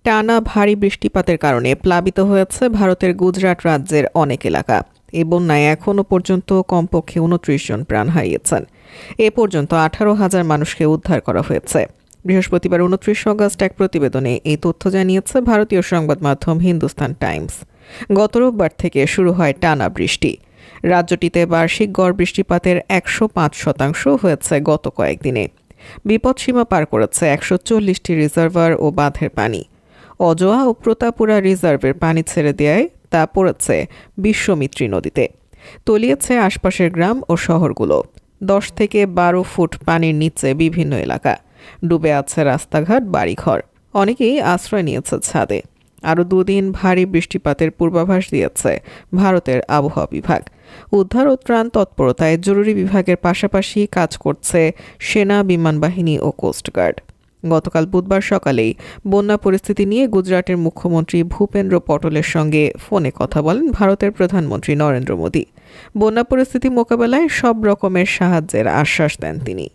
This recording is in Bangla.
টানা ভারী বৃষ্টিপাতের কারণে প্লাবিত হয়েছে ভারতের গুজরাট রাজ্যের অনেক এলাকা। এই বন্যায় এখনও পর্যন্ত কমপক্ষে ২৯ জন প্রাণ হারিয়েছেন। এ পর্যন্ত ১৮,০০০ মানুষকে উদ্ধার করা হয়েছে। বৃহস্পতিবার ২৯ অগস্ট এক প্রতিবেদনে এই তথ্য জানিয়েছে ভারতীয় সংবাদ মাধ্যম হিন্দুস্তান টাইমস। গত রোববার থেকে শুরু হয় টানা বৃষ্টি। রাজ্যটিতে বার্ষিক গড় বৃষ্টিপাতের ১০৫% হয়েছে গত কয়েকদিনে। বিপদসীমা পার করেছে ১৪০টি রিজার্ভার ও বাঁধের পানি। অজোয়া ও প্রতাপুরা রিজার্ভের পানি ছেড়ে দেয় তা পড়েছে বিশ্বমিত্রী নদীতে। তলিয়েছে আশপাশের গ্রাম ও শহরগুলো। ১০ থেকে ১২ ফুট পানির নিচে বিভিন্ন এলাকা। ডুবে আছে রাস্তাঘাট, বাড়িঘর। অনেকেই আশ্রয় নিয়েছে ছাদে। আরও ২ দিন ভারী বৃষ্টিপাতের পূর্বাভাস দিয়েছে ভারতের আবহাওয়া বিভাগ। উদ্ধার ও ত্রাণ তৎপরতায় জরুরি বিভাগের পাশাপাশি কাজ করছে সেনা, বিমানবাহিনী ও কোস্টগার্ড। গতকাল বুধবার সকালেই বন্যা পরিস্থিতি নিয়ে গুজরাটের মুখ্যমন্ত্রী ভূপেন্দ্র পটেলের সঙ্গে ফোনে কথা বলেন ভারতের প্রধানমন্ত্রী নরেন্দ্র মোদী। বন্যা পরিস্থিতি মোকাবেলায় সব রকমের সাহায্যের আশ্বাস দেন তিনি।